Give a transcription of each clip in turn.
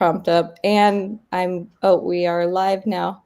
prompt up, and we are live now.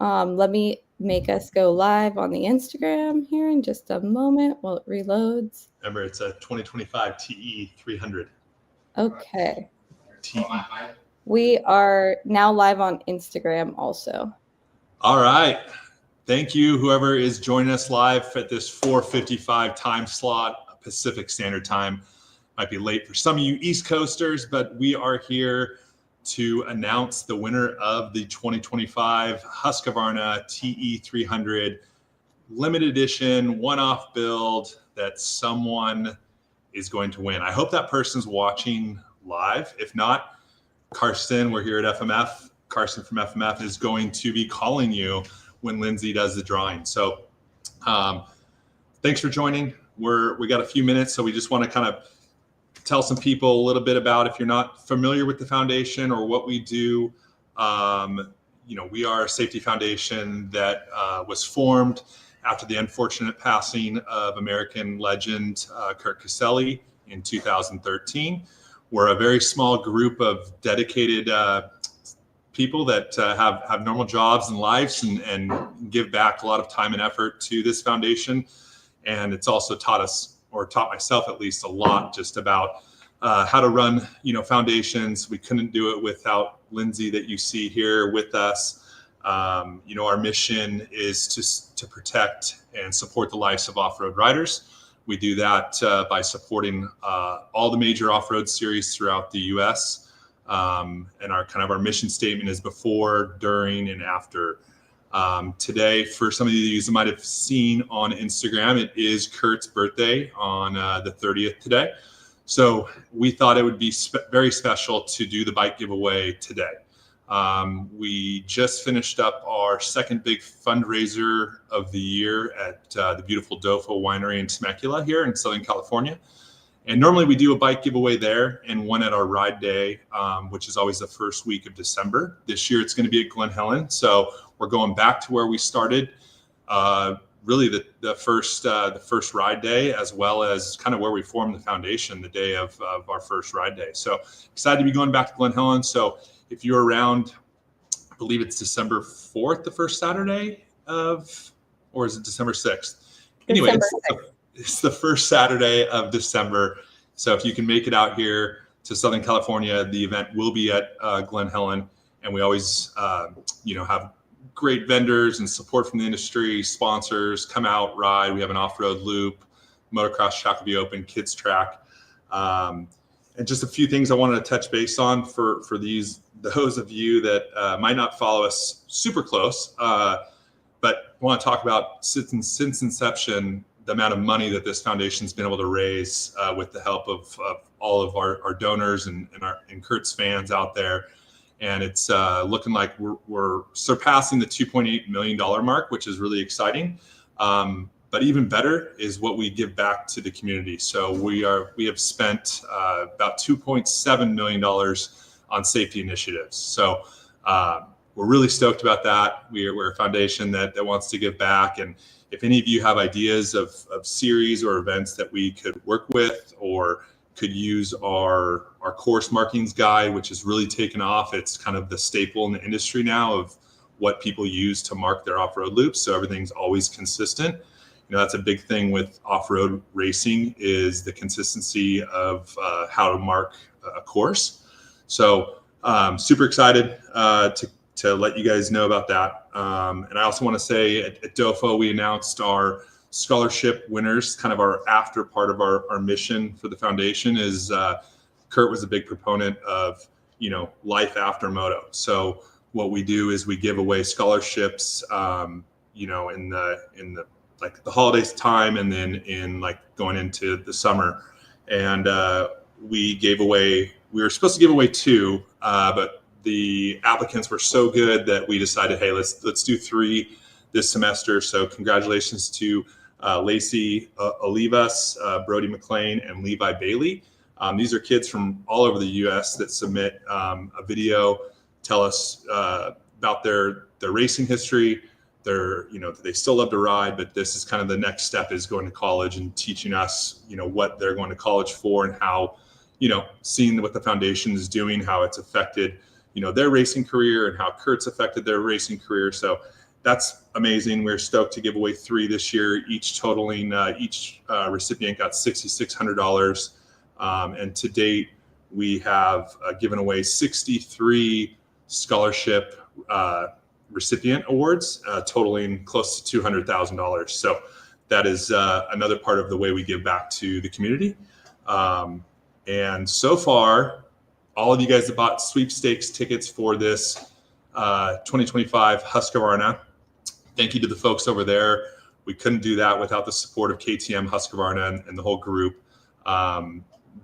Let me make us go live on the Instagram here in just a moment while it reloads. Remember, it's a 2025 TE300. Okay. TE. We are now live on Instagram also. All right. Thank you, whoever is joining us live at this 4:55 time slot, Pacific Standard Time. Might be late for some of you East Coasters, but we are here to announce the winner of the 2025 Husqvarna TE300 limited edition one-off build that someone is going to win. I hope that person's watching live. If not, Karsten, we're here at FMF. Karsten from FMF is going to be calling you when Lindsey does the drawing. So thanks for joining. We got a few minutes, so we just want to kind of tell some people a little bit about, if you're not familiar with the foundation or what we do. We are a safety foundation that was formed after the unfortunate passing of American legend Kurt Caselli in 2013. We're a very small group of dedicated people that have normal jobs and lives and give back a lot of time and effort to this foundation. And it's also taught us, or taught myself at least, a lot just about how to run, foundations. We couldn't do it without Lindsey that you see here with us. Our mission is to protect and support the lives of off-road riders. We do that by supporting all the major off-road series throughout the U.S. And our mission statement is before, during, and after. Today, for some of you that might have seen on Instagram, it is Kurt's birthday on the 30th today. So we thought it would be very special to do the bike giveaway today. We just finished up our second big fundraiser of the year at the beautiful Dofo Winery in Temecula here in Southern California. And normally we do a bike giveaway there and one at our ride day, which is always the first week of December. This year it's going to be at Glen Helen. So we're going back to where we started, really the first ride day, as well as kind of where we formed the foundation the day of our first ride day. So excited to be going back to Glen Helen. So if you're around, I believe it's December 4th, the first Saturday or is it December 6th? Anyway, it's the first Saturday of December. So if you can make it out here to Southern California, the event will be at Glen Helen. And we always, have great vendors and support from the industry, sponsors, come out, ride. We have an off-road loop, motocross track will be open, kids track. And just a few things I wanted to touch base on for those of you that might not follow us super close, but want to talk about since inception, the amount of money that this foundation's been able to raise with the help of all of our donors and Kurt's fans out there. And it's looking like we're surpassing the $2.8 million mark, which is really exciting. But even better is what we give back to the community. So we have spent about $2.7 million on safety initiatives. So we're really stoked about that. We're a foundation that wants to give back. And if any of you have ideas of series or events that we could work with, or could use our course markings guide, which has really taken off. It's kind of the staple in the industry now of what people use to mark their off-road loops. So everything's always consistent. That's a big thing with off-road racing, is the consistency of how to mark a course. So super excited to let you guys know about that. And I also want to say at Dofo, we announced our scholarship winners. Kind of our after part of our mission for the foundation is Kurt was a big proponent of, life after moto. So what we do is we give away scholarships, in the like the holidays time, and then in going into the summer. And we were supposed to give away 2, but the applicants were so good that we decided, hey, let's do 3 this semester. So congratulations to Lacey Olivas, Brody McLean, and Levi Bailey. These are kids from all over the U.S. that submit a video, tell us about their racing history. They still love to ride, but this is kind of the next step, is going to college and teaching us, what they're going to college for and how, seeing what the foundation is doing, how it's affected, their racing career, and how Kurt's affected their racing career. So that's amazing. We're stoked to give away 3 this year, each totaling, each recipient got $6,600. And to date, we have given away 63 scholarship recipient awards, totaling close to $200,000. So that is another part of the way we give back to the community. And so far, all of you guys that bought sweepstakes tickets for this 2025 Husqvarna, thank you to the folks over there. We couldn't do that without the support of KTM, Husqvarna, and the whole group.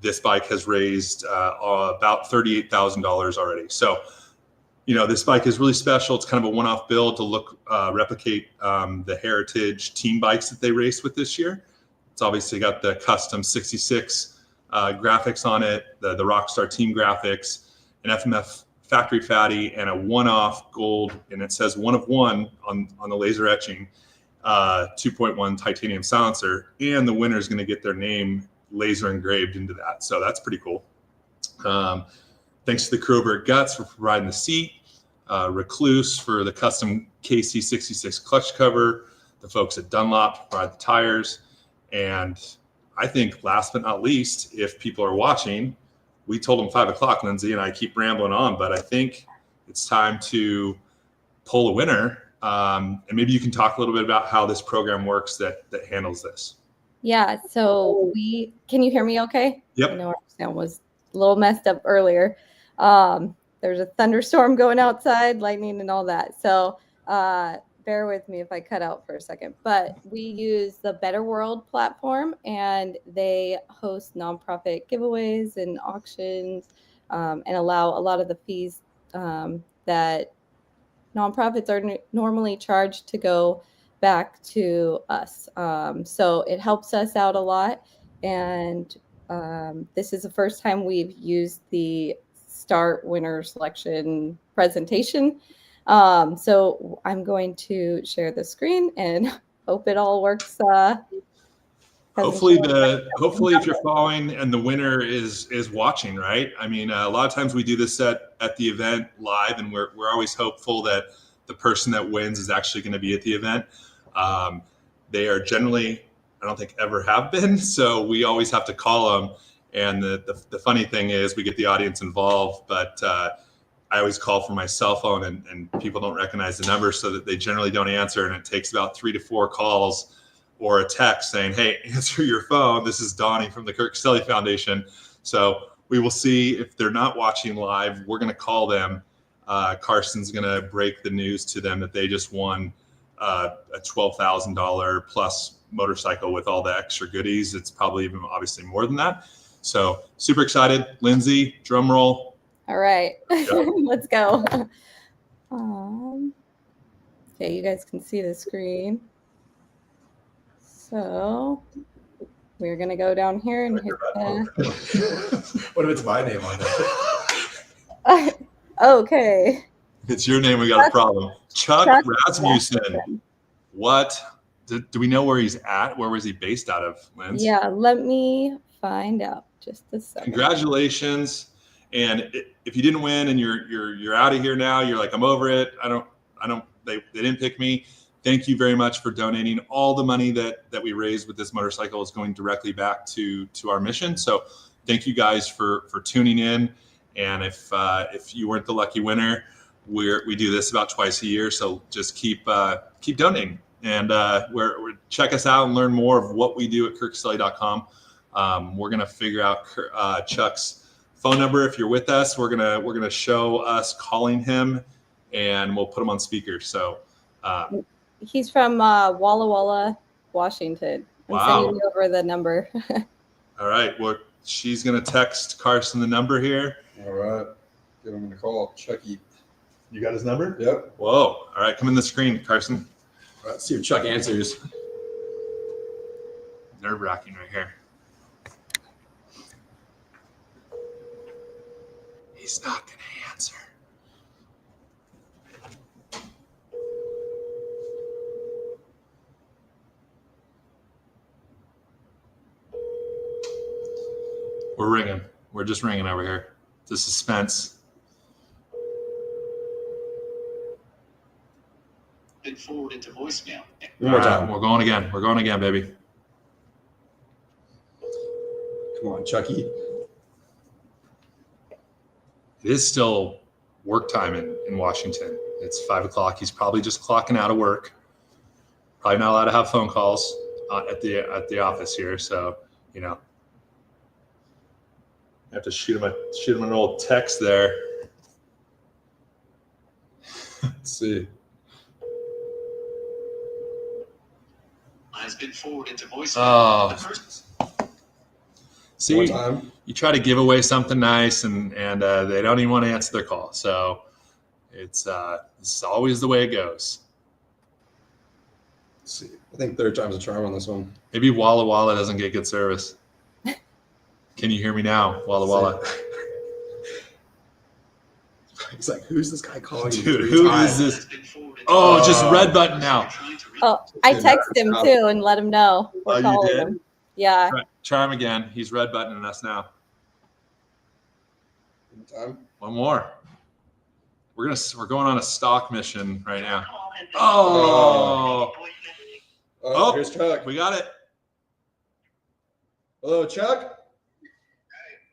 This bike has raised about $38,000 already. So, this bike is really special. It's kind of a one-off build to replicate the Heritage team bikes that they raced with this year. It's obviously got the custom 66 graphics on it, the Rockstar team graphics, an FMF factory fatty, and a one-off gold, and it says 1 of 1 on the laser etching, 2.1 titanium silencer, and the winner is going to get their name laser engraved into that. So that's pretty cool. Thanks to the crew over at Guts for providing the seat, Recluse for the custom KC66 clutch cover, the folks at Dunlop provide the tires, and I think last but not least, if people are watching, we told them 5 o'clock, Lindsey, and I keep rambling on, but I think it's time to pull a winner. And maybe you can talk a little bit about how this program works that handles this. Yeah, so can you hear me okay? Yep. I know our sound was a little messed up earlier. There's a thunderstorm going outside, lightning and all that. So bear with me if I cut out for a second. But we use the Better World platform, and they host nonprofit giveaways and auctions, and allow a lot of the fees that nonprofits are normally charged to go back to us. So it helps us out a lot. And this is the first time we've used the Start Winner Selection presentation. So I'm going to share the screen and hope it all works. Hopefully if you're following and the winner is watching, right? I mean, a lot of times we do this at the event live, and we're always hopeful that the person that wins is actually going to be at the event. They are generally, I don't think, ever have been. So we always have to call them. And the funny thing is we get the audience involved, but I always call from my cell phone, and people don't recognize the number, so that they generally don't answer. And it takes about 3 to 4 calls or a text saying, hey, answer your phone. This is Donny from the Kurt Caselli Foundation. So we will see if they're not watching live. We're going to call them. Carson's going to break the news to them that they just won a $12,000 plus motorcycle with all the extra goodies. It's probably even obviously more than that. So super excited. Lindsey, drum roll. All right, let's go. Okay, you guys can see the screen. So we're going to go down here and hit What if it's my name on there? Okay. If it's your name, we got a problem. Chuck Rasmussen. What? Do we know where he's at? Where was he based out of, Linz? Yeah, let me find out just a second. Congratulations. And if you didn't win and you're out of here now, you're like, I'm over it. They didn't pick me. Thank you very much for donating. All the money that we raised with this motorcycle is going directly back to our mission. So thank you guys for tuning in. And if you weren't the lucky winner, we do this about twice a year. So just keep donating, and check us out and learn more of what we do at kurtcaselli.com. We're gonna figure out Chuck's phone number. If you're with us, we're gonna show us calling him, and we'll put him on speaker. So he's from Walla Walla, Washington. I'm sending you over the number. All right. Well, she's gonna text Carson the number here. All right. Get him to call Chucky. You got his number? Yep. Whoa. All right. Come in the screen, Carson. All right, see if Chuck answers. Nerve-wracking right here. He's not going to answer. We're ringing. We're just ringing over here. The suspense. Been forwarded to voicemail. One more time. We're going again. We're going again, baby. Come on, Chucky. It is still work time in Washington. It's 5 o'clock. He's probably just clocking out of work. Probably not allowed to have phone calls at the office here. So, you know, I have to shoot him an old text there. Let's see. Has been forwarded to voicemail. Oh. The first See, One time. you try to give away something nice, and they don't even want to answer their call. So it's always the way it goes. Let's see. I think third time's a charm on this one. Maybe Walla Walla doesn't get good service. Can you hear me now, Walla Walla? He's like, who's this guy calling? Dude, me who times? is this? has been forwarded Oh, to just red button now. Oh, I texted him too and let him know. Oh, We're you calling did? him. Yeah. Try him again. He's red buttoning us now. One time. One more. We're going on a stock mission right now. Oh. Oh, Oh, here's Chuck. we got it. Hello, Chuck.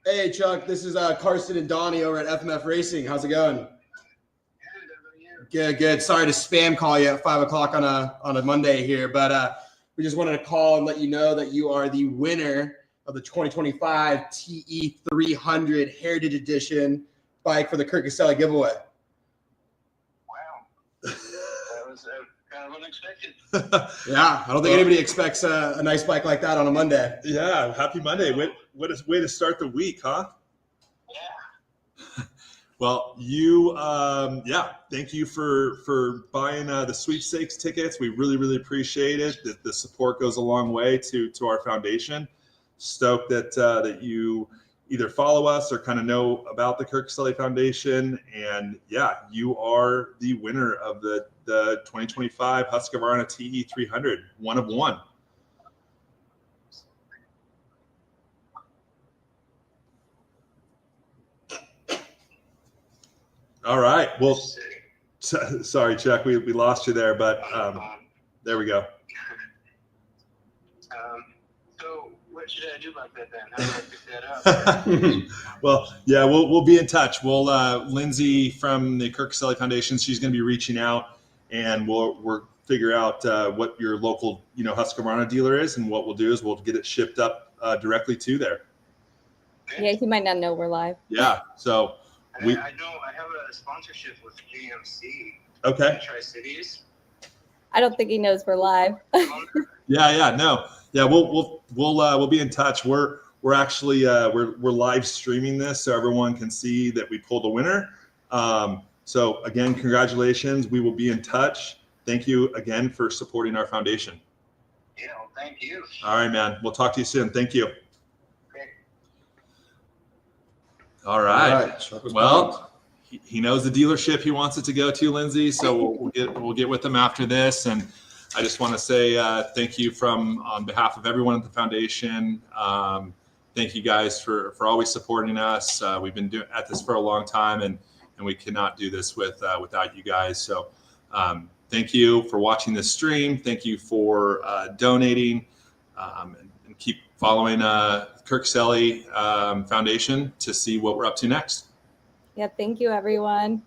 Hey, Chuck. This is Carson and Donny over at FMF Racing. How's it going? Good, good. Sorry to spam call you at 5 o'clock on a Monday here, but we just wanted to call and let you know that you are the winner of the 2025 TE300 Heritage Edition bike for the Kurt Caselli giveaway. Wow. That was kind of unexpected. Yeah, I don't think anybody expects a nice bike like that on a Monday. Yeah, happy Monday. What a way to start the week, huh? Yeah. Well, thank you for buying the sweepstakes tickets. We really, really appreciate it. The support goes a long way to our foundation. Stoked that you either follow us or kind of know about the Kurt Caselli Foundation. And yeah, you are the winner of the 2025 Husqvarna TE300, one of one. All right. Well, sorry, Chuck, we lost you there, but there we go. So what should I do about that then? How do I pick that up? Well, yeah, we'll be in touch. We'll Lindsey from the Kurt Caselli Foundation, she's going to be reaching out, and we'll figure out what your local Husqvarna dealer is, and what we'll do is we'll get it shipped up directly to there. Yeah, he might not know we're live. Yeah. So I know I have a sponsorship with GMC. okay. Tri-Cities. I don't think he knows we're live. Yeah. No. Yeah. We'll be in touch. We're actually we're live streaming this so everyone can see that we pulled a winner. So again, congratulations. We will be in touch. Thank you again for supporting our foundation. Yeah, well, thank you. All right, man. We'll talk to you soon. Thank you. Okay. All right. Chuck was pumped. Well, he knows the dealership he wants it to go to, Lindsey. So we'll get with him after this. And I just want to say thank you on behalf of everyone at the foundation. Thank you guys for always supporting us. We've been at this for a long time, and we cannot do this without you guys. So thank you for watching this stream. Thank you for donating, and keep following Kurt Caselli Foundation to see what we're up to next. Yeah, thank you, everyone.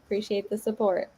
Appreciate the support.